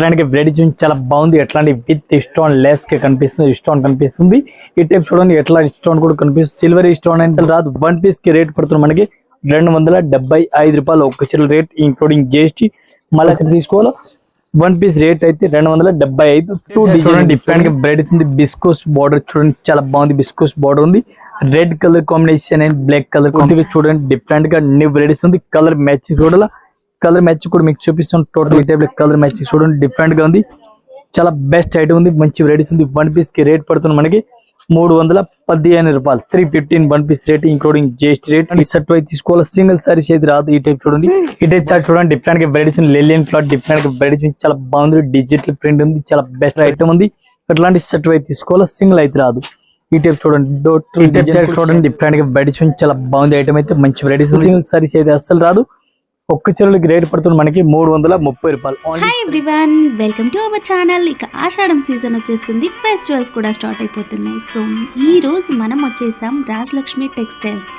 Different గా variety చూడండి చాలా బాగుంది. ఎట్లాంటి విత్ స్టోన్ లెస్ కి కనిపిస్తుంది, స్టోన్ కనిపిస్తుంది. ఈ టైప్ చూడండి ఎట్లా స్టోన్ కూడా కనిపిస్తుంది. సిల్వర్ స్టోన్ అని రాదు. వన్ పీస్ కి రేట్ పడుతుంది మనకి 275 రూపాయలు ఒక చీర రేట్ ఇంక్లూడింగ్ జిఎస్టీ. మళ్ళీ తీసుకోవాలి వన్ పీస్ రేట్ అయితే 275. టూ డిజైన్ డిఫరెంట్ గా వెరైటీస్ ఉంది. బిస్కోస్ బార్డర్ చూడండి చాలా బాగుంది. బిస్కోస్ బార్డర్ ఉంది. Red colour combination and black colour చూడండి డిఫరెంట్ గా న్యూ వెరైటీస్ ఉంది. కలర్ మ్యాచ్ చూడాల, కలర్ మ్యాచ్ కూడా మీకు చూపిస్తాం. టోటల్ ఈ టైప్ కలర్ మ్యాచ్ చూడండి డిఫరెంట్ గా ఉంది. చాలా బెస్ట్ ఐటమ్ ఉంది. మంచి వెరైటీస్ ఉంది. వన్ పీస్ కి రేట్ పడుతుంది మనకి 315 రూపాయలు. 315 one piece rate including GST rate. ఈ సెట్ అయితే తీసుకోవాలి. సింగిల్ సారీస్ అయితే రాదు. ఈ టైప్ చూడండి, ఈ టైప్ చార్ట్ చూడండి డిఫరెంట్ గా వెరైటీస్ లెలియన్ క్లాత్ డిఫరెంట్ గా వెరైటీస్ చాలా బాగుంది. డిజిటల్ ప్రింట్ ఉంది. చాలా బెస్ట్ ఐటమ్ ఉంది. అట్లాంటి సెట్ అయితే తీసుకోవాలి. సింగిల్ అయితే రాదు. ఈ టైప్ చూడండి, ఈ టైప్ చార్ట్ చూడండి డిఫరెంట్ గా వెరైటీస్ చాలా బాగుంది. ఐటమ్ అయితే మంచి వెరైటీస్. సింగిల్ సారీస్ అయితే అస్సలు రాదు. ఒక్క చీరలకి రేట్ పడుతుంది మనకి 330 రూపాయలు. Hi everyone, welcome to our channel. ఇక ఆషాఢం సీజన్ వచ్చేస్తుంది, ఫెస్టివల్స్ కూడా స్టార్ట్ అయిపోతున్నాయి. సో ఈ రోజు మనం వచ్చేసాం రాజలక్ష్మి టెక్స్టైల్స్,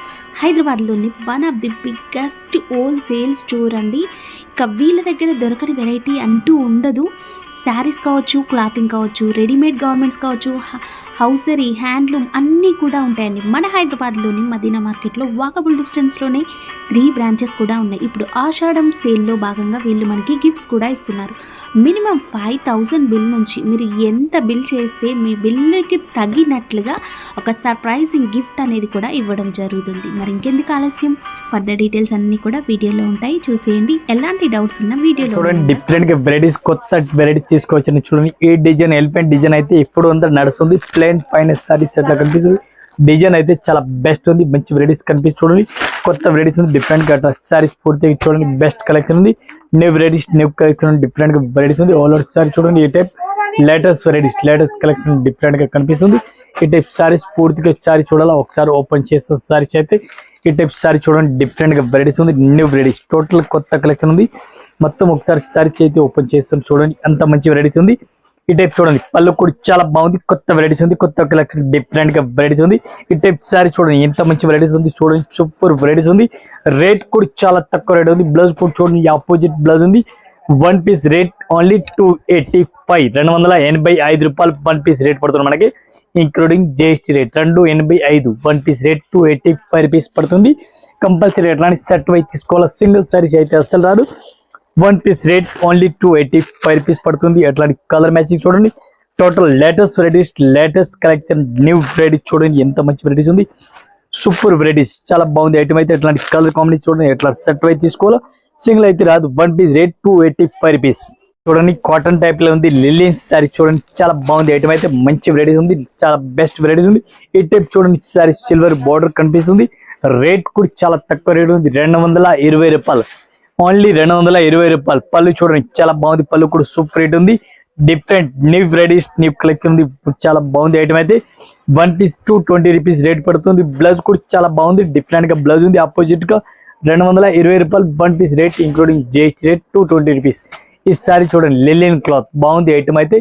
హైదరాబాద్లోని one of the biggest wholesale store అండి. ఇక వీళ్ళ దగ్గర దొరకని వెరైటీ అంటూ ఉండదు. శారీస్ కావచ్చు, క్లాతింగ్ కావచ్చు, రెడీమేడ్ గార్మెంట్స్ కావచ్చు, హౌసరీ, హ్యాండ్లూమ్ అన్నీ కూడా ఉంటాయండి. మన హైదరాబాద్లోని మదీనా మార్కెట్లో వాకబుల్ డిస్టెన్స్లోనే 3 బ్రాంచెస్ కూడా ఉన్నాయి. ఇప్పుడు ఆషాఢం సేల్లో భాగంగా వీళ్ళు మనకి గిఫ్ట్స్ కూడా ఇస్తున్నారు. మినిమం 5000 బిల్ నుంచి మీరు ఎంత బిల్ చేస్తే మీ బిల్లుకి తగినట్లుగా ఒక సర్ప్రైజింగ్ గిఫ్ట్ అనేది కూడా ఇవ్వడం జరుగుతుంది. మరి ఇంకెందుకు ఆలస్యం, ఫర్దర్ డీటెయిల్స్ అన్నీ కూడా వీడియోలో ఉంటాయి, చూసేయండి. ఎలాంటి డౌట్స్ ఉన్నా వీడియోలో చూడండి. డిఫరెంట్ గా వెరైటీస్, కొత్త వెరైటీ తీసుకోవచ్చు. చూడండి ఈ డిజైన్ ఎలిఫెంట్ డిజైన్ అయితే ఇప్పుడు అంతా నడుస్తుంది. ప్లేన్ పైన సారీస్ ఎట్లా కనిపిస్తుంది. డిజైన్ అయితే చాలా బెస్ట్ ఉంది. మంచి వెరైటీస్ కనిపిస్తుంది. చూడండి కొత్త వెరైటీస్ ఉంది. డిఫరెంట్ గా సారీస్ పూర్తిగా చూడండి బెస్ట్ కలెక్షన్ ఉంది. New varieties, new collection different గా వెరైటీస్ ఉంది. ఆల్ ఓవర్ సారీ చూడండి. ఈ type latest varieties, latest collection different గా కనిపిస్తుంది. ఈ టైప్ సారీస్ పూర్తిగా సారీ చూడాలా. ఒకసారి ఓపెన్ చేస్తాం సారీస్ అయితే. ఈ టైప్ సారీ చూడండి డిఫరెంట్ గా వెరైటీస్ ఉంది. న్యూ వెరైటీస్ టోటల్ కొత్త కలెక్షన్ ఉంది. మొత్తం ఒకసారి సారీస్ అయితే ఓపెన్ చేస్తాం. చూడండి అంత మంచి వెరైటీస్ ఉంది. ఈ టైప్ చూడండి పళ్ళు కూడా చాలా బాగుంది. కొత్త వెరైటీస్ ఉంది. కొత్త కలెక్షన్ డిఫరెంట్ గా వెరైటీస్ ఉంది. ఈ టైప్ సారీ చూడండి ఎంత మంచి వెరైటీస్ ఉంది. చూడండి సూపర్ వెరైటీస్ ఉంది. రేట్ కూడా చాలా తక్కువ రేట్ ఉంది. బ్లౌజ్ కూడా చూడండి ఆపోజిట్ బ్లౌజ్ ఉంది. వన్ పీస్ రేట్ ఓన్లీ 285, 285 రూపాయలు వన్ పీస్ రేట్ పడుతుంది మనకి including GST rate. 285 one piece rate 285 rupees పడుతుంది. కంపల్సరీ ఎట్లాంటి సెట్ అయితే తీసుకోవాలి. సింగిల్ సారీస్ అయితే అస్సలు రాదు. One piece rate only 285 rupees పడుతుంది. అట్లాంటి కలర్ మ్యాచింగ్ చూడండి. Total latest varieties, latest collection, new varieties చూడండి ఎంత మంచి వెరైటీస్ ఉంది. సూపర్ వెరైటీస్ చాలా బాగుంది. ఐటమ్ అయితే అట్లాంటి కలర్ కాంబినేషన్ చూడండి. ఎట్లా సెట్ అయితే తీసుకోవాలో. సింగిల్ అయితే రాదు. One piece rate 285 rupees. చూడండి కాటన్ టైప్ లో ఉంది. లిలియన్ సారీ చూడండి చాలా బాగుంది. ఐటమ్ అయితే మంచి వెరైటీస్ ఉంది. చాలా బెస్ట్ వెరైటీస్ ఉంది. ఈ టైప్ చూడండి సారీ సిల్వర్ బార్డర్ కనిపిస్తుంది. రేట్ కూడా చాలా తక్కువ రేట్ ఉంది. 220 రూపాయలు. ఓన్లీ 220 రూపాయలు. పళ్ళు చూడండి చాలా బాగుంది. పళ్ళు కూడా సూపర్ రేట్ ఉంది. Different new varieties, new collection ఉంది. చాలా బాగుంది. ఐటమ్ అయితే వన్ పీస్ 220 రూపీస్ రేట్ పడుతుంది. బ్లౌజ్ కూడా చాలా బాగుంది. డిఫరెంట్ గా బ్లౌజ్ ఉంది. ఆపోజిట్ గా 220 రూపాయలు one piece rate including GST rate 220 rupees. ఈ సారీ చూడండి లెలియన్ క్లాత్ బాగుంది. ఐటమ్ అయితే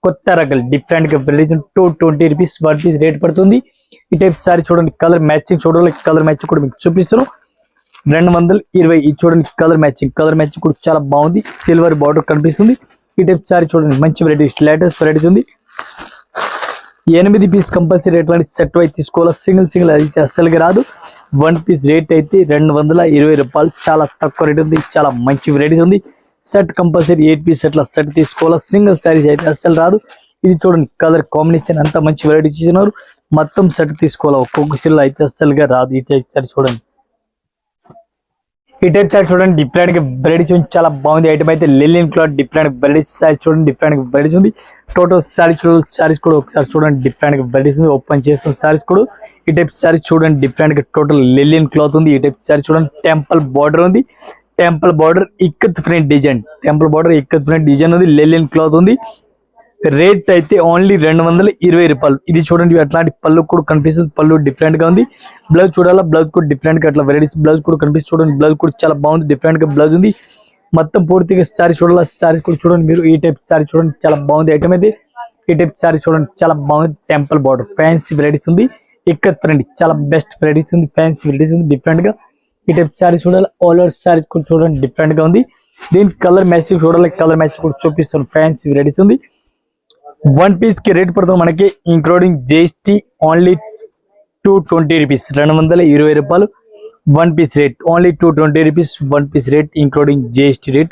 కొత్త రకాలు డిఫరెంట్ గా varieties 220 rupees one piece rate పడుతుంది. ఈ టైప్ సారీ చూడండి. కలర్ మ్యాచింగ్ చూడాలి. కలర్ మ్యాచింగ్ కూడా మీకు చూపిస్తున్నాం. 220 ఇది చూడండి. కలర్ మ్యాచింగ్ కూడా చాలా బాగుంది. సిల్వర్ బార్డర్ కనిపిస్తుంది. ఈ టైప్ సారీ చూడండి మంచి వెరైటీస్, లేటెస్ట్ వెరైటీస్ ఉంది. 8 పీస్ కంపల్సరీ ఎట్లాంటి సెట్ అయితే తీసుకోవాలి. సింగిల్ అయితే అస్సలుగా రాదు. వన్ పీస్ రేట్ అయితే 220 రూపాయలు. చాలా తక్కువ రేట్ ఉంది. చాలా మంచి వెరైటీస్ ఉంది. సెట్ కంపల్సరీ 8 పీస్ అట్లా సెట్ తీసుకోవాలి. సింగిల్ సారీస్ అయితే అస్సలు రాదు. ఇది చూడండి కలర్ కాంబినేషన్ అంత మంచి వెరైటీ ఇచ్చినారు. మొత్తం సెట్ తీసుకోవాలి. ఒక్కొక్క సిల్ అయితే అస్సలుగా రాదు. ఈ టైప్ సారీ చూడండి. ఈ టైప్ సారీ చూడండి డిఫరెంట్ గా వెరైటీస్ చాలా బాగుంది. ఐటమ్ అయితే లెలియన్ క్లాత్ డిఫరెంట్ వెరైటీస్ సారీ చూడండి. డిఫరెంట్ గా వెరైటీస్ ఉంది. టోటల్ సారీస్ కూడా ఒకసారి చూడండి డిఫరెంట్ గా వెరైటీస్ ఉంది. ఓపెన్ చేసిన సారీస్ కూడా ఈ టైప్ సారీస్ చూడండి డిఫరెంట్ గా టోటల్ లెలియన్ క్లాత్ ఉంది. ఈ టైప్ సారీ చూడండి టెంపుల్ బార్డర్ ఉంది. Temple border ikat front design, temple border ikat front design ఉంది. లెలియన్ క్లాత్ ఉంది. రేట్ అయితే ఓన్లీ 220 రూపాయలు. ఇది చూడండి అట్లాంటి పళ్ళు కూడా కనిపిస్తుంది. పళ్ళు డిఫరెంట్ గా ఉంది. బ్లౌజ్ చూడాలా. బ్లౌజ్ కూడా డిఫరెంట్ గా అట్లా వెరైటీస్ బ్లౌజ్ కూడా కనిపిస్తుంది. చూడండి బ్లౌజ్ కూడా చాలా బాగుంది. డిఫరెంట్ గా బ్లౌజ్ ఉంది. మొత్తం పూర్తిగా సారీ చూడాలా. సారీస్ కూడా చూడండి మీరు. ఈ టైప్ సారీ చూడండి చాలా బాగుంది. ఐటమ్ అయితే ఈ టైప్ సారీ చూడండి చాలా బాగుంది. టెంపుల్ బార్డర్ ఫ్యాన్సీ వెరైటీస్ ఉంది. ఇక్కత్ ఫ్రంట్ చాలా బెస్ట్ వెరైటీస్ ఉంది. ఫ్యాన్సీ వెరైటీస్ ఉంది డిఫరెంట్ గా. ఈ టైప్ సారీ చూడాలి. ఆల్ ఓవర్ సారీ కూడా చూడండి డిఫరెంట్ గా ఉంది. దీని కలర్ మ్యాచింగ్ చూడాలి, కలర్ మ్యాచింగ్ కూడా చూపిస్తాను. ఫ్యాన్సీ వెరైటీస్ ఉంది. వన్ పీస్ కి రేట్ పడుతుంది మనకి ఇంక్లూడింగ్ జిఎస్టీ ఓన్లీ 220 రూపీస్, 220 రూపాయలు. One piece rate only 220 rupees, one piece rate including GST rate.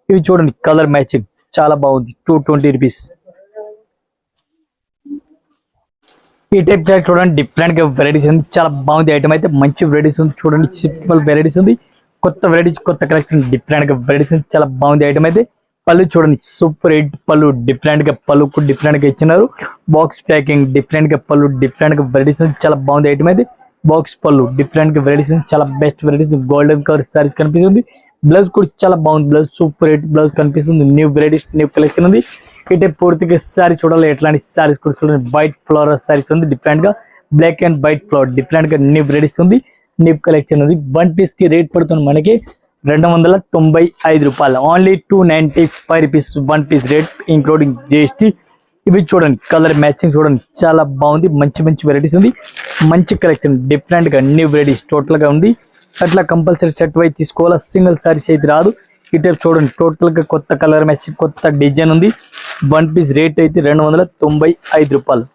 ఇవి చూడండి కలర్ మ్యాచింగ్ చాలా బాగుంది, 220 రూపీస్. ఈ టైప్ చాట్ చూడండి డిఫరెంట్ గా వెరైటీస్ ఉంది, చాలా బాగుంది ఐటమ్ అయితే. మంచి వెరైటీస్ ఉంది చూడండి, సింపుల్ వెరైటీస్ ఉంది, కొత్త వెరైటీస్, కొత్త కలెక్షన్, డిఫరెంట్ గా వెరైటీస్ ఉంది, చాలా బాగుంది ఐటమ్ అయితే. పళ్ళు చూడండి సూపర్ హిట్ పళ్ళు, డిఫరెంట్ గా పళ్ళు డిఫరెంట్ గా ఇచ్చినారు. బాక్స్ ప్యాకింగ్ డిఫరెంట్ గా పళ్ళు, డిఫరెంట్ గా వెరైటీస్ ఉంది, చాలా బాగుంది ఐటమ్ అయితే. బాక్స్ పళ్ళు డిఫరెంట్ గా వెరైటీస్ ఉంది, చాలా best varieties. Golden colour saris కనిపిస్తుంది. బ్లౌజ్ కూడా చాలా బాగుంది, బ్లౌజ్ సూపర్ హిట్ బ్లౌజ్ కనిపిస్తుంది. న్యూ వెరైటీస్, న్యూ కలెక్షన్ ఉంది. ఇటే పూర్తిగా సారీ చూడాలి, ఎట్లాంటి సారీస్ కూడా చూడండి. వైట్ ఫ్లవర్ సారీస్ ఉంది, డిఫరెంట్ గా black and white flower, different గా న్యూ వెరైటీస్ ఉంది, న్యూ కలెక్షన్ ఉంది. వన్ పీస్ కి రేట్ పడుతుంది మనకి 295 రూపాయలు, only 295 rupees one piece rate including GST. ఇవి చూడండి కలర్ మ్యాచింగ్ చూడండి, చాలా బాగుంది. మంచి మంచి వెరైటీస్ ఉంది, మంచి కలెక్షన్, డిఫరెంట్ గా న్యూ వెరైటీస్ టోటల్ గా ఉంది. అట్లా కంపల్సరీ సెట్ వైజ్ తీసుకోవాలా, సింగిల్ సారీస్ అయితే రాదు. ఈ టైప్ చూడండి టోటల్ గా కొత్త కలర్ మ్యాచింగ్, కొత్త డిజైన్ ఉంది. వన్ పీస్ రేట్ అయితే 295 రూపాయలు.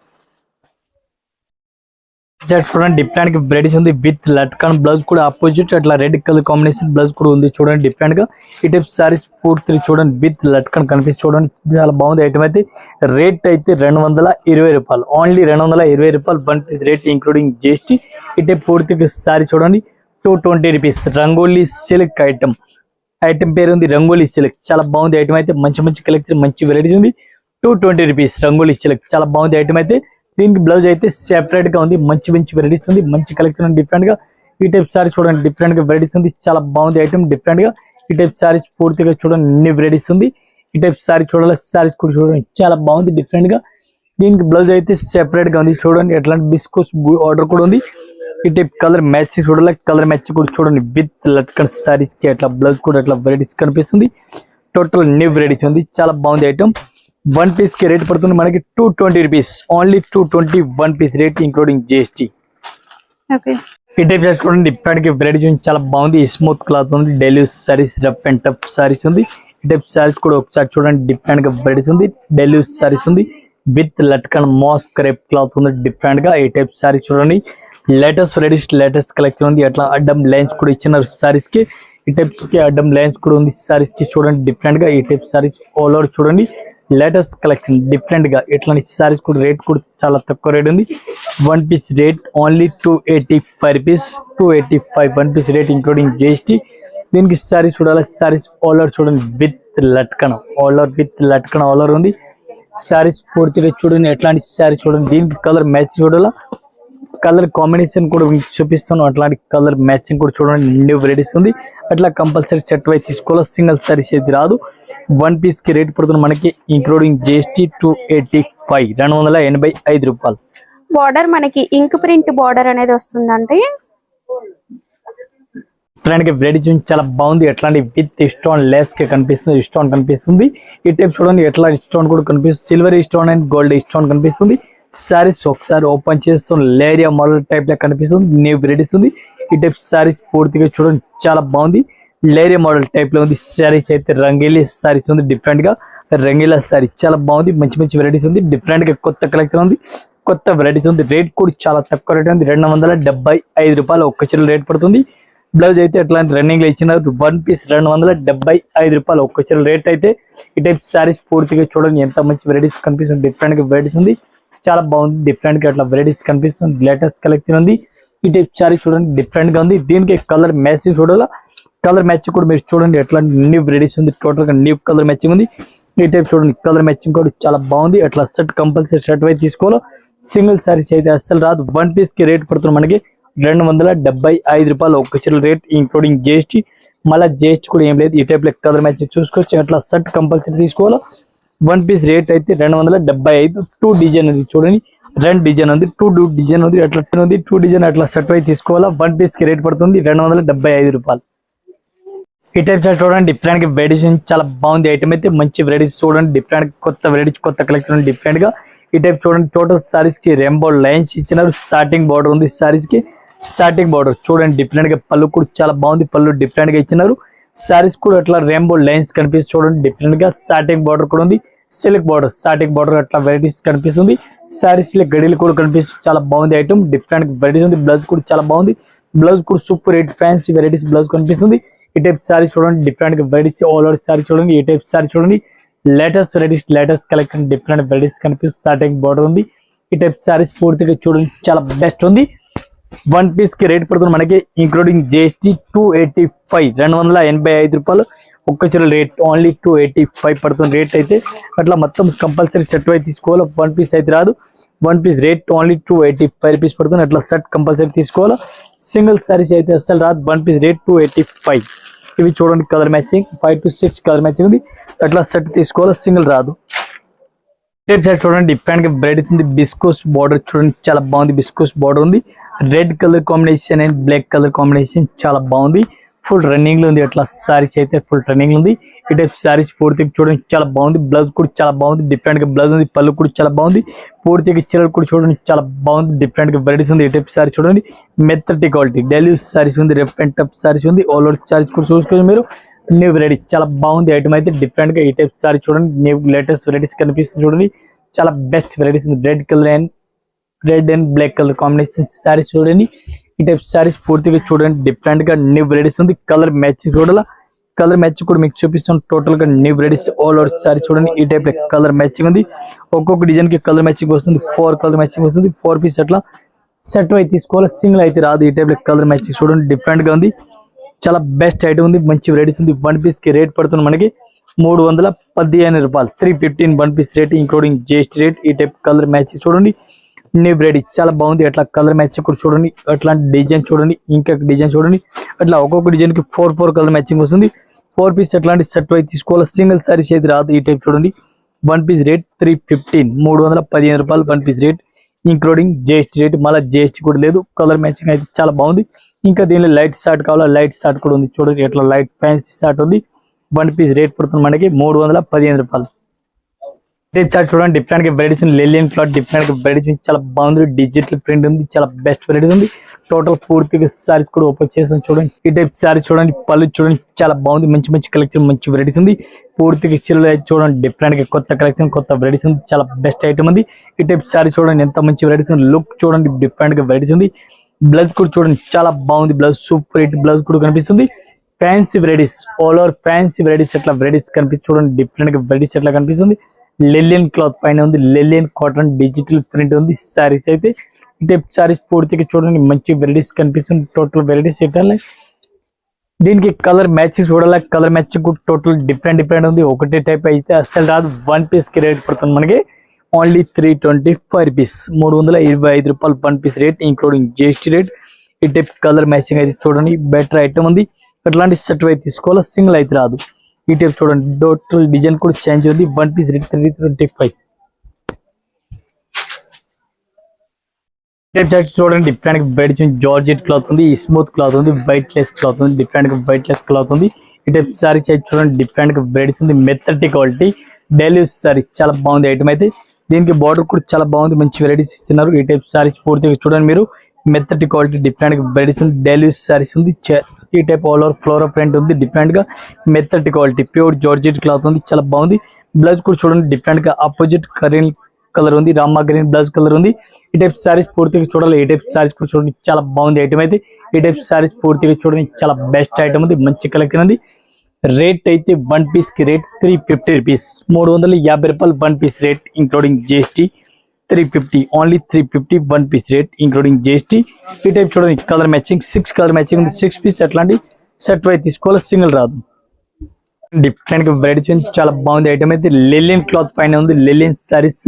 చూడండి డిఫరెంట్ గా వెరైటీస్ ఉంది, విత్ లట్కన్ బ్లౌజ్ కూడా ఆపోజిట్ అట్లా రెడ్ కలర్ కాంబినేషన్ బ్లౌజ్ కూడా ఉంది చూడండి డిఫరెంట్ గా. ఈ టైప్ సారీస్ పూర్తి చూడండి విత్ లట్కన్ కనిపిస్తుంది చూడండి, చాలా బాగుంది ఐటమ్ అయితే. రేట్ అయితే 220 రూపాయలు, ఓన్లీ 220 రూపాయలు one piece rate including GST. ఈ టైప్ పూర్తిగా సారీ చూడండి 220 rupees. Rangoli silk item, item పేరు ఉంది రంగోలీ సిల్క్, చాలా బాగుంది ఐటమ్ అయితే. మంచి మంచి కలెక్షన్, మంచి వెరైటీస్ ఉంది. 220 రూపీస్ రంగోలీ సిల్క్, చాలా బాగుంది ఐటమ్ అయితే. దీనికి బ్లౌజ్ అయితే సెపరేట్ గా ఉంది, మంచి మంచి వెరైటీస్ ఉంది, మంచి కలెక్షన్ డిఫరెంట్ గా. ఈ టైప్ సారీస్ చూడండి డిఫరెంట్ గా వెరైటీస్ ఉంది, చాలా బాగుంది ఐటమ్ డిఫరెంట్ గా. ఈ టైప్ సారీస్ పూర్తిగా చూడండి అన్ని వెరైటీస్ ఉంది. ఈ టైప్ సారీ చూడాలి, సారీస్ కూడా చూడండి చాలా బాగుంది డిఫరెంట్ గా. దీనికి బ్లౌజ్ అయితే సెపరేట్ గా ఉంది చూడండి, ఎట్లాంటి బిస్కోస్ ఆర్డర్ కూడా ఉంది. ఈ టైప్ కలర్ మ్యాచ్ చూడాలి, కలర్ మ్యాచ్ కూడా చూడండి విత్ లట్కన్ సారీస్ కి అట్లా బ్లౌజ్ కూడా అట్లా వెరైటీస్ కనిపిస్తుంది. టోటల్ న్యూ వెరైటీస్ ఉంది, చాలా బాగుంది ఐటమ్. వన్ పీస్ కి రేట్ పడుతుంది మనకి 220 రూపీస్, only 220 one piece rate including GST. ఈ టైప్ చూడండి డిఫరెంట్ గా వెరైటీస్ ఉంది, చాలా బాగుంది. స్మూత్ క్లాత్ ఉంది, daily saris, rough and tough saris ఉంది. ఈ టైప్ సారీస్ కూడా ఒకసారి చూడండి డిఫరెంట్ గా వెరైటీస్ ఉంది. డైలీ సారీస్ ఉంది with latkan mass crepe cloth ఉంది డిఫరెంట్ గా. ఈ టైప్ సారీస్ చూడండి లేటెస్ట్ వెరైటీస్, లేటెస్ట్ కలెక్షన్ ఉంది. అట్లా అడ్డం లైన్స్ కూడా ఇచ్చిన సారీస్ కి. ఈ టైప్స్ కి అడ్డం లైన్స్ కూడా ఉంది సారీస్ కి చూడండి డిఫరెంట్ గా. ఈ టైప్ సారీస్ ఆల్ ఓవర్ చూడండి లేటెస్ట్ కలెక్షన్ డిఫరెంట్ గా. ఇట్లాంటి సారీస్ కూడా రేట్ కూడా చాలా తక్కువ రేట్ ఉంది. One piece rate only 285 rupees, 285 one piece rate including GST. దీనికి సారీస్ చూడాలి, సారీస్ ఆల్ ఓవర్ చూడండి విత్ లట్కన్, ఆల్ ఓవర్ విత్ లట్కన్ ఆల్ ఓవర్ ఉంది. సారీస్ పూర్తిగా చూడండి ఎట్లాంటి సారీస్ చూడండి. దీనికి కలర్ మ్యాచ్ చూడాలా, కలర్ కాంబినేషన్ కూడా చూపిస్తాను. అట్లాంటి కలర్ మ్యాచింగ్ కూడా చూడండి న్యూ వెరైటీస్ ఉంది. అట్లా కంపల్సరీ సెట్ వైజ్ తీసుకోవాలి, సింగిల్ సారీస్ అయితే రాదు. వన్ పీస్ కి రేట్ పడుతుంది మనకి ఇంక్లూడింగ్ జిఎస్టీ 285, 285 రూపాయలు. బార్డర్ మనకి ఇంక్ ప్రింట్ బార్డర్ అనేది వస్తుందంటే వెరైటీ చాలా బాగుంది. ఎట్లాంటి విత్ స్టోన్ లెస్ కి కనిపిస్తుంది, స్టోన్ కనిపిస్తుంది. ఈ టైప్ చూడండి ఎట్లా స్టోన్ కూడా కనిపిస్తుంది, silver stone and gold stone కనిపిస్తుంది. సారీస్ ఒకసారి ఓపెన్ చేస్తాం, లేరియా మోడల్ టైప్ లా కనిపిస్తుంది, న్యూ వెరైటీస్ ఉంది. ఈ టైప్ సారీస్ పూర్తిగా చూడండి చాలా బాగుంది, లేరియా మోడల్ టైప్ లో ఉంది. సారీస్ అయితే రంగీలా సారీస్ ఉంది డిఫరెంట్ గా, రంగీలా సారీ చాలా బాగుంది. మంచి మంచి వెరైటీస్ ఉంది, డిఫరెంట్ గా కొత్త కలెక్షన్ ఉంది, కొత్త వెరైటీస్ ఉంది. రేట్ కూడా చాలా తక్కువ రేట్ ఉంది, 275 రూపాయలు ఒక్క చీర రేట్ పడుతుంది. బ్లౌజ్ అయితే అట్లాంటి రన్నింగ్ లో ఇచ్చిన వన్ పీస్ 275 రూపాయలు ఒక్క చీర రేట్ అయితే. ఈ టైప్ సారీస్ పూర్తిగా చూడండి ఎంత మంచి వెరైటీస్ కనిపిస్తుంది, డిఫరెంట్ గా వెరైటీస్ ఉంది, చాలా బాగుంది. డిఫరెంట్ గా అట్లా వెరైటీస్ కనిపిస్తుంది, లేటెస్ట్ కలెక్షన్ ఉంది. ఈ టైప్ సారీ చూడండి డిఫరెంట్ గా ఉంది. దీనికి కలర్ మ్యాచింగ్ చూడాలా, కలర్ మ్యాచింగ్ కూడా మీరు చూడండి ఎట్లా న్యూ వెరైటీస్ ఉంది, టోటల్ గా న్యూ కలర్ మ్యాచింగ్ ఉంది. ఈ టైప్ చూడండి కలర్ మ్యాచింగ్ కూడా చాలా బాగుంది. అట్లా సెట్ కంపల్సరీ సెట్ వైపు తీసుకోవాలి, సింగిల్ సారీస్ అయితే అస్సలు రాదు. వన్ పీస్ కి రేట్ పడుతుంది మనకి 275 రూపాయలు ఒక్క చీర రేట్ ఇంక్లూడింగ్ జిఎస్టీ. మళ్ళీ జిఎస్టీ కూడా ఏం లేదు. ఈ టైప్ లో కలర్ మ్యాచింగ్ చూసుకోవచ్చు, అట్లా సెట్ కంపల్సరీ తీసుకోవాలి. వన్ పీస్ రేట్ అయితే 275. 2 డిజైన్ ఉంది చూడండి, 2 డిజైన్ ఉంది, 2 డిజైన్ ఉంది, అట్లా ఉంది 2 డిజైన్ అట్లా సెట్ వైపు తీసుకోవాలా. వన్ పీస్ కి రేట్ పడుతుంది 275 రూపాయలు. ఈ టైప్ చూడండి డిఫరెంట్ గా వెరైటీస్ చాలా బాగుంది. ఐటమ్ అయితే మంచి వెరైటీస్ చూడండి, డిఫరెంట్ కొత్త వెరైటీస్, కొత్త కలెక్షన్ డిఫరెంట్ గా. ఈ టైప్ చూడండి టోటల్ సారీస్ కి రెయిన్బో లైన్స్ ఇచ్చినారు, స్టార్టింగ్ బార్డర్ ఉంది సారీస్ కి, స్టార్టింగ్ బార్డర్ చూడండి డిఫరెంట్ గా. పళ్ళు కూడా చాలా బాగుంది, పళ్ళు డిఫరెంట్ గా ఇచ్చినారు. సారీస్ కూడా అట్లా రెయిన్బో లైన్స్ కనిపిస్తుంది చూడండి, డిఫరెంట్ గా సాటింగ్ బార్డర్ కూడా ఉంది, సిల్క్ బార్డర్ సాటింగ్ బార్డర్ అట్లా వెరైటీస్ కనిపిస్తుంది. సారీస్ లో గడిలు కూడా కనిపిస్తుంది, చాలా బాగుంది ఐటమ్, డిఫరెంట్ వెరైటీస్ ఉంది. బ్లౌజ్ కూడా చాలా బాగుంది, బ్లౌజ్ కూడా super rate fancy varieties blouse కనిపిస్తుంది. ఈ టైప్ సారీ చూడండి, డిఫరెంట్ గా వెరైటీస్ ఆల్ ఓవర్ సారీ చూడండి. ఈ టైప్ సారీ చూడండి, latest varieties latest collection different varieties కనిపిస్తుంది, సాటింగ్ బార్డర్ ఉంది. ఈ టైప్ సారీస్ పూర్తిగా చూడండి చాలా బెస్ట్ ఉంది. వన్ పీస్ కి రేట్ పడుతుంది మనకి ఇంక్లూడింగ్ జిఎస్టీ 285 285 రూపాయలు ఒక్క చీర రేట్ ఓన్లీ 285 పడుతుంది రేట్ అయితే. అట్లా మొత్తం కంపల్సరీ సెట్ అయితే తీసుకోవాలి, వన్ పీస్ అయితే రాదు. One piece rate only 285 rupees పడుతుంది, అట్లా సెట్ కంపల్సరీ తీసుకోవాలి. సింగిల్ సారీస్ అయితే అసలు రాదు, వన్ పీస్ రేట్ 285. ఇవి చూడండి colour matching 5 to 6 colour matching ఉంది, అట్లా సెట్ తీసుకోవాలి, సింగిల్ రాదు. రేట్ సైడ్ చూడండి డిఫరెంట్ గా వెరైటీస్ ఉంది. బిస్కోస్ బార్డర్ చూడండి చాలా బాగుంది, బిస్కోస్ బార్డర్ ఉంది, red colour combination and black colour combination చాలా బాగుంది, ఫుల్ రన్నింగ్ లో ఉంది. అట్లా సారీస్ అయితే ఫుల్ రన్నింగ్ లో ఉంది. ఈ టైప్ సారీస్ పూర్తిగా చూడండి చాలా బాగుంది, బ్లౌజ్ కూడా చాలా బాగుంది, డిఫరెంట్ గా బ్లౌజ్ ఉంది, పళ్ళు కూడా చాలా బాగుంది, పూర్తిగా చీరలు కూడా చూడండి చాలా బాగుంది, డిఫరెంట్ గా వెరైటీస్ ఉంది. ఈ టైప్ సారీ చూడండి మెత్తటి క్వాలిటీ డైలీ యూస్ సారీస్ ఉంది, రెఫ్ అండ్ టప్ సారీస్ ఉంది, ఆల్ ఓవర్ సారీస్ కూడా చూసుకోండి మీరు. న్యూ వెరైటీ చాలా బాగుంది ఐటమ్ అయితే, డిఫరెంట్ గా ఈ టైప్ సారీ చూడండి, న్యూ లేటెస్ట్ వెరైటీస్ కనిపిస్తుంది చూడండి, చాలా బెస్ట్ వెరైటీస్ ఉంది. Red and black colour combination saris చూడండి. ఈ టైప్ సారీస్ పూర్తిగా చూడండి డిఫరెంట్ గా న్యూ వెరైటీస్ ఉంది. కలర్ మ్యాచ్ చూడాలా, కలర్ మ్యాచ్ కూడా మీకు చూపిస్తాం. టోటల్ గా new varieties all over sari చూడండి. ఈ టైప్ కలర్ మ్యాచింగ్ ఉంది, ఒక్కొక్క డిజైన్ కి కలర్ మ్యాచింగ్ వస్తుంది, 4 కలర్ మ్యాచింగ్ వస్తుంది. 4 పీస్ అట్లా సెట్ అయితే తీసుకోవాలి, సింగిల్ అయితే రాదు. ఈ టైప్ కలర్ మ్యాచింగ్ చూడండి డిఫరెంట్ గా ఉంది, చాలా బెస్ట్ ఐటమ్ ఉంది, మంచి వెరైటీస్ ఉంది. వన్ పీస్ కి రేట్ పడుతుంది మనకి 315 రూపాయలు, 315 one piece rate including GST rate. ఈ టైప్ కలర్ మ్యాచ్ చూడండి న్యూ వెరైటీ చాలా బాగుంది. అట్లా కలర్ మ్యాచ్ కూడా చూడండి, అట్లాంటి డిజైన్ చూడండి, ఇంకా డిజైన్ చూడండి, అట్లా ఒక్కొక్క డిజైన్ కి 4 కలర్ మ్యాచింగ్ వస్తుంది. 4 పీస్ అట్లాంటి సెట్ అయితే తీసుకోవాలి, సింగిల్ సారీస్ అయితే రాదు. ఈ టైప్ చూడండి వన్ పీస్ రేట్ 315 రూపాయలు one piece rate including GST rate, మళ్ళీ జిఎస్టీ కూడా లేదు. కలర్ మ్యాచింగ్ అయితే చాలా బాగుంది. ఇంకా దీనిలో లైట్ షార్ట్ కావాలా, లైట్ షార్ట్ కూడా ఉంది చూడండి, ఎట్లా లైట్ ఫ్యాన్సీ షార్ట్ ఉంది. వన్ పీస్ రేట్ పడుతుంది మనకి 315 రూపాయలు. రేట్ చార్ట్ చూడండి డిఫరెంట్ గా వెరైటీస్ లెలియన్ క్లాత్, డిఫరెంట్ గా వెరైటీస్ చాలా బాగుంది, డిజిటల్ ప్రింట్ ఉంది, చాలా బెస్ట్ వెరైటీస్ ఉంది. టోటల్ పూర్తిగా సారీస్ కూడా ఓపెన్ చేసాం చూడండి. ఈ టైప్ సారీ చూడండి, పళ్ళు చూడండి చాలా బాగుంది, మంచి మంచి కలెక్షన్, మంచి వెరైటీస్ ఉంది. పూర్తిగా చీరలు చూడండి డిఫరెంట్ గా కొత్త కలెక్షన్, కొత్త వెరైటీస్ ఉంది, చాలా బెస్ట్ ఐటమ్ ఉంది. ఈ టైప్ సారీ చూడండి ఎంత మంచి వెరైటీస్ ఉంది. లుక్ చూడండి డిఫరెంట్ గా వెరైటీస్ ఉంది. బ్లౌజ్ కూడా చూడండి చాలా బాగుంది, బ్లౌజ్ సూపర్ హిట్ బ్లౌజ్ కూడా కనిపిస్తుంది. Fancy varieties all over fancy varieties ఎట్లా వెరైటీస్ కనిపిస్తుంది చూడండి, డిఫరెంట్ గా వెరైటీస్ ఎట్లా కనిపిస్తుంది. లెలియన్ క్లాత్ పైన ఉంది, లెలియన్ కాటన్ డిజిటల్ ప్రింట్ ఉంది సారీస్ అయితే. ఈ టైప్ సారీస్ పూర్తిగా చూడండి మంచి వెరైటీస్ కనిపిస్తుంది. టోటల్ వెరైటీస్ ఎట్లా దీనికి కలర్ మ్యాచెస్ చూడాలి, కలర్ మ్యాచ్ కూడా టోటల్ డిఫరెంట్ ఉంది. ఒకటే టైప్ అయితే అస్సలు రాదు. వన్ పీస్ కి రేట్ పడుతుంది మనకి ఓన్లీ 325 రూపీస్, 325 రూపాయలు one piece rate including GST rate. ఈ టైప్ కలర్ మ్యాచింగ్ అయితే చూడండి బెటర్ ఐటమ్ ఉంది. అట్లాంటి సెట్ అయితే తీసుకోవాలి, సింగిల్ అయితే రాదు. ఈ టైప్ చూడండి టోటల్ డిజైన్ కూడా చేంజ్ ఉంది. One piece rate 325. Type chart చూడండి డిఫరెంట్ గా బయట జార్జెట్ క్లాత్ ఉంది, స్మూత్ క్లాత్ ఉంది, వైట్ లెస్ క్లాత్ ఉంది, డిఫరెంట్ గా వైట్ లెస్ క్లాత్ ఉంది. ఈ టైప్ సారీ సైజ్ చూడండి డిఫరెంట్ గా బయట ఉంది, మెత్తటి క్వాలిటీ డైలీ యూస్ సారీస్ చాలా బాగుంది ఐటమ్ అయితే. దీనికి బార్డర్ కూడా చాలా బాగుంది, మంచి వెరైటీస్ ఇస్తున్నారు. ఈ టైప్ సారీస్ పూర్తిగా చూడండి మీరు, మెత్తటి క్వాలిటీ డిఫరెంట్ గా వెరైటీస్ ఉంది, డైలీ యూస్ సారీస్ ఉంది. ఈ type all over floral print ఉంది, డిఫరెంట్ గా మెత్తటి క్వాలిటీ ప్యూర్ జార్జెట్ క్లాత్ ఉంది, చాలా బాగుంది. బ్లౌజ్ కూడా చూడండి డిఫరెంట్ గా ఆపోజిట్ కరీన్ కలర్ ఉంది, రామా గ్రీన్ బ్లౌజ్ కలర్ ఉంది. ఈ టైప్ సారీస్ పూర్తిగా చూడాలి. ఈ టైప్ సారీస్ కూడా చూడండి చాలా బాగుంది ఐటమ్ అయితే. ఈ టైప్ సారీస్ పూర్తిగా చూడండి చాలా బెస్ట్ ఐటమ్ ఉంది, మంచి కలెక్షన్ ఉంది. రేట్ అయితే వన్ పీస్ కి రేట్ 350 రూపీస్, 350 రూపాయలు one piece rate including GST. 350 only 350 one piece rate including GST. ఈ టైప్ చూడండి కలర్ మ్యాచింగ్ 6 కలర్ మ్యాచింగ్ ఉంది, 6 పీస్ అట్లాంటి సెట్ అయితే తీసుకోవాలి, సింగిల్ రాదు. డిఫరెంట్ గా వెరైటీ చాలా బాగుంది ఐటమ్ అయితే. లెలియన్ క్లాత్ పైన ఉంది, లెలియన్ సారీస్,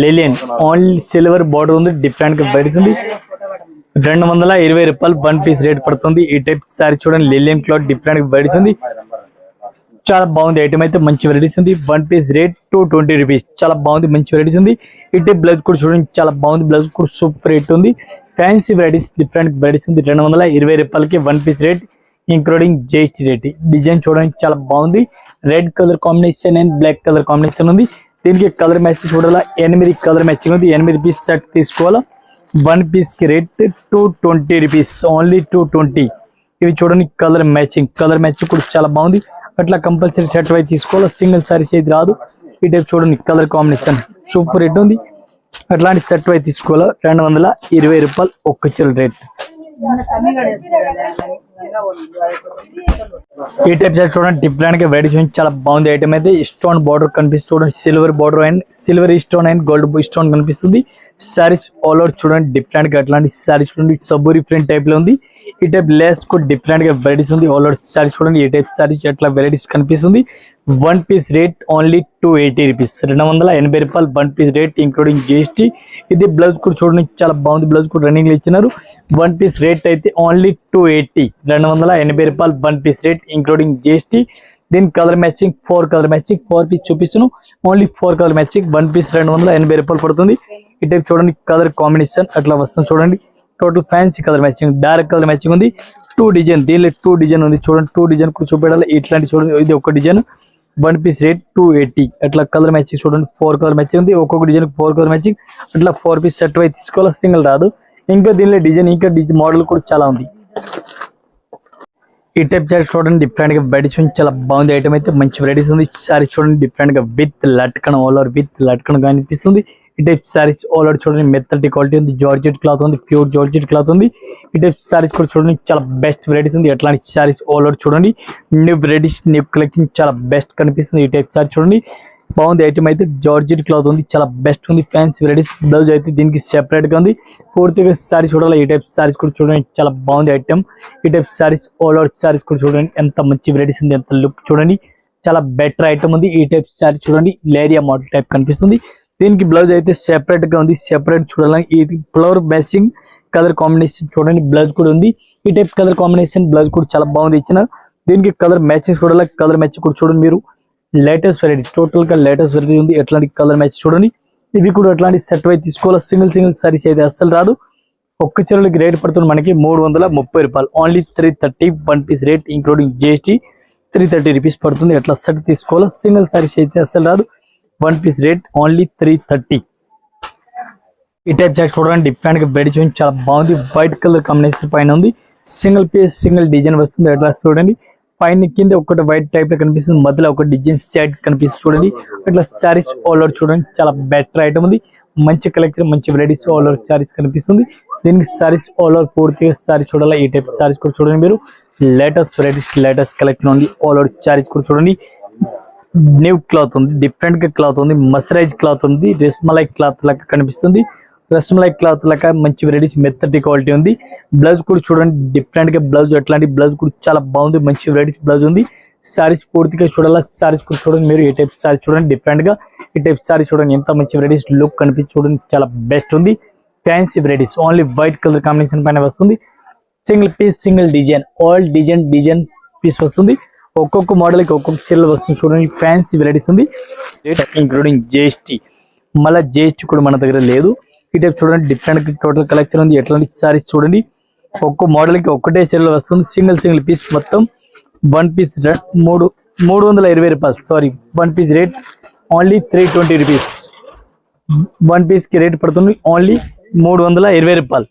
లెలియన్ ఓన్లీ సిల్వర్ బార్డర్ ఉంది, డిఫరెంట్ గా వెరైటీ ఉంది. 220 రూపాయలు వన్ పీస్ రేట్ పడుతుంది. ఈ టైప్ సారీ చూడండి లెలియన్ క్లాత్ డిఫరెంట్ గా వెరైటీ ఉంది, చాలా బాగుంది ఐటమ్ అయితే, మంచి వెరైటీస్ ఉంది. వన్ పీస్ రేట్ 220 రూపీస్, చాలా బాగుంది, మంచి వెరైటీస్ ఉంది. ఈ టైప్ బ్లౌజ్ కూడా చూడండి చాలా బాగుంది, బ్లౌజ్ కూడా సూపర్ రేట్ ఉంది. ఫ్యాన్సీ వెరైటీస్ డిఫరెంట్ వెరైటీస్ ఉంది. 220 రూపాయలకి one piece rate including GST rate. Design చూడండి చాలా బాగుంది, red colour combination and black colour combination ఉంది. దీనికి కలర్ మ్యాచ్ చూడాలా, 8 కలర్ మ్యాచింగ్ ఉంది, 8 పీస్ సెట్ తీసుకోవాలా. వన్ పీస్ కి రేట్ 220 రూపీస్, ఓన్లీ 220. ఇవి చూడండి కలర్ మ్యాచింగ్ కూడా చాలా బాగుంది. అట్లా కంపల్సరీ సెట్ అయి తీసుకోవాలి, సింగిల్ సారీస్ అయితే రాదు. ఈ టైప్ చూడండి కలర్ కాంబినేషన్ సూపర్ రేట్ ఉంది. అట్లాంటి సెట్ అయి తీసుకోవాలి. 220 రూపాయలు ఒక్క చీర రేట్. ఈ టైప్ సెట్ చూడండి డిఫరెంట్ గా వెరైటీ చాలా బాగుంది. ఐటమ్ అయితే స్టోన్ బార్డర్ కనిపిస్తుంది చూడండి, silver border and silver stone and gold stone కనిపిస్తుంది. సారీస్ ఆల్ ఓవర్ చూడండి డిఫరెంట్ గా అట్లాంటి సారీస్ చూడండి సబూరి ప్రింట్ టైప్ లో ఉంది. ఈ టైప్ లేస్ కూడా డిఫరెంట్ గా వెరైటీస్ ఉంది. ఆల్ ఓవర్ సారీస్ చూడండి ఈ టైప్ సారీస్ ఎట్లా వెరైటీస్ కనిపిస్తుంది. 1 పీస్ రేట్ ఓన్లీ 280 రూపీస్, 280 రూపాయలు 1 పీస్ రేట్ ఇంక్లూడింగ్ GST. ఇది బ్లౌజ్ కూడా చూడండి చాలా బాగుంది, బ్లౌజ్ కూడా రన్నింగ్ లో ఇచ్చినారు. 1 పీస్ రేట్ అయితే ఓన్లీ 280, 280 రూపాయలు 1 పీస్ రేట్ ఇంక్లూడింగ్ GST. దీని colour matching 4 colour matching 4 piece చూపిస్తున్నాను. ఓన్లీ 4 కలర్ మ్యాచింగ్ 1 పీస్ 280 రూపాయలు పడుతుంది. ఈ టైప్ చూడండి కలర్ కాంబినేషన్ అట్లా వస్తుంది చూడండి. Total fancy colour matching, dark colour matching ఉంది. 2 డిజైన్, దీనిలో 2 డిజైన్ ఉంది చూడండి. 2 డిజైన్ కూడా చూపెట్టాలి. ఇట్లాంటి చూడండి ఇది ఒక డిజైన్ 1 పీస్ రేట్ 280. అట్లా కలర్ మ్యాచింగ్ చూడండి 4 కలర్ మ్యాచింగ్ ఉంది. ఒక్కొక్క డిజైన్ 4 కలర్ మ్యాచింగ్ అట్లా 4 పీస్ సెట్ అయి తీసుకోవాలి, సింగిల్ రాదు. ఇంకా దీనిలో డిజైన్ ఇంకా మోడల్ కూడా చాలా ఉంది. ఈ టైప్ సారీ చూడండి డిఫరెంట్ గా వెరైటీస్ చాలా బాగుంది. ఐటమ్ అయితే మంచి వెరైటీస్ ఉంది. సారీ చూడండి డిఫరెంట్ గా విత్ లట్కన్ ఆల్ ఓవర్ విత్ లట్కన్ కనిపిస్తుంది. ఈ టైప్ సారీస్ ఆల్ ఓవర్ చూడండి మెత్తటి క్వాలిటీ ఉంది, జార్జెట్ క్లాత్ ఉంది, ప్యూర్ జార్జెట్ క్లాత్ ఉంది. ఈ టైప్ సారీస్ కూడా చూడండి చాలా బెస్ట్ వెరైటీస్ ఉంది. అట్లాంటి సారీస్ ఆల్ ఓవర్ చూడండి న్యూ వెరైటీస్ న్యూ కలెక్షన్ చాలా బెస్ట్ కనిపిస్తుంది. ఈ టైప్ సారీ చూడండి బాగుంది. ఐటమ్ అయితే జార్జెట్ క్లాత్ ఉంది, చాలా బెస్ట్ ఉంది. ఫ్యాన్సీ వెరైటీస్ బ్లౌజ్ అయితే దీనికి సెపరేట్ గా ఉంది. పూర్తిగా సారీ చూడాలి. ఈ టైప్ సారీస్ కూడా చూడండి చాలా బాగుంది ఐటమ్. ఈ type saris all over saris కూడా చూడండి ఎంత మంచి వెరైటీస్ ఉంది, ఎంత లుక్ చూడండి చాలా బెటర్ ఐటమ్ ఉంది. ఈ టైప్ సారీ చూడండి లేరియా మోడల్ టైప్ కనిపిస్తుంది. దీనికి బ్లౌజ్ అయితే సెపరేట్ గా ఉంది, సెపరేట్ చూడాలి. ఈ ఫ్లవర్ మ్యాచింగ్ కలర్ కాంబినేషన్ చూడండి బ్లౌజ్ కూడా ఉంది. ఈ టైప్ కలర్ కాంబినేషన్ బ్లౌజ్ కూడా చాలా బాగుంది ఇచ్చిన. దీనికి కలర్ మ్యాచింగ్ చూడాలి. కలర్ మ్యాచింగ్ కూడా చూడండి మీరు లేటెస్ట్ వెరైటీ, టోటల్ గా లేటెస్ట్ వెరైటీ ఉంది. ఎట్లాంటి కలర్ మ్యాచ్ చూడండి. ఇవి కూడా అట్లాంటి సెట్ అయి తీసుకోవాలి. సింగిల్ సారీస్ అయితే అస్సలు రాదు. ఒక్క చీరలకి రేట్ పడుతుంది మనకి 330 రూపాయలు, only 330 1 piece rate including GST 330 rupees పడుతుంది. ఎట్లా సెట్ తీసుకోవాలి. సింగిల్ సారీస్ అయితే అస్సలు రాదు. 1 పీస్ రేట్ ఓన్లీ 330. ఈ టైప్ జాకెట్ చూడండి డిఫరెంట్ గా వెరైటీ చాలా బాగుంది. వైట్ కలర్ కాంబినేషన్ పైన ఉంది. సింగిల్ పీస్ సింగిల్ డిజైన్ వస్తుంది. అట్లా చూడండి పైన కింద ఒకటి వైట్ టైప్ లో కనిపిస్తుంది, మధ్యలో ఒక డిజైన్ సెట్ కనిపిస్తుంది చూడండి. అట్లా సారీస్ ఆల్ ఓవర్ చూడండి చాలా బెటర్ ఐటమ్ ఉంది. మంచి కలెక్షన్ మంచి వెరైటీస్ ఆల్ ఓవర్ సారీస్ కనిపిస్తుంది. దీనికి సారీస్ ఆల్ ఓవర్ పూర్తిగా సారీస్ చూడాలి. ఈ టైప్ సారీస్ కూడా చూడండి మీరు లేటెస్ట్ వెరైటీస్ లేటెస్ట్ కలెక్షన్ ఉంది. ఆల్ ఓవర్ సారీస్ కూడా చూడండి న్యూ క్లాత్ ఉంది, డిఫరెంట్ గా క్లాత్ ఉంది, మసరైజ్ క్లాత్ ఉంది, రస్మలై క్లాత్ లాగా కనిపిస్తుంది. రస్మలై క్లాత్ లాగా మంచి వెరైటీస్ మెత్తటి క్వాలిటీ ఉంది. బ్లౌజ్ కూడా చూడండి డిఫరెంట్ గా బ్లౌజ్ అట్లాంటి బ్లౌజ్ కూడా చాలా బాగుంది. మంచి వెరైటీస్ బ్లౌజ్ ఉంది. సారీస్ పూర్తిగా చూడాలి. సారీస్ కూడా చూడండి మీరు ఈ టైప్ సారీ చూడండి డిఫరెంట్ గా. ఈ టైప్ సారీ చూడండి ఎంత మంచి వెరైటీస్ లుక్ కనిపించి చూడండి చాలా బెస్ట్ ఉంది. Fancy varieties only white colour combination పైన వస్తుంది. Single piece single design all design piece వస్తుంది. ఒక్కొక్క మోడల్ కి ఒక్కొక్క చీరలు వస్తుంది చూడండి. ఫ్యాన్సీ వెరైటీస్ ఉంది ఇంక్లూడింగ్ GST. మళ్ళీ GST కూడా మన దగ్గర లేదు. ఈ టైప్ చూడండి డిఫరెంట్ టోటల్ కలెక్షన్ ఉంది. ఎట్లాంటి సారీస్ చూడండి ఒక్క మోడల్ కి ఒక్కటే చీరలు వస్తుంది. సింగిల్ పీస్ మొత్తం 1 పీస్ 320 రూపాయలు, sorry 1 piece rate only 320 rupees. 1 piece కి రేట్ పడుతుంది ఓన్లీ 320 రూపాయలు.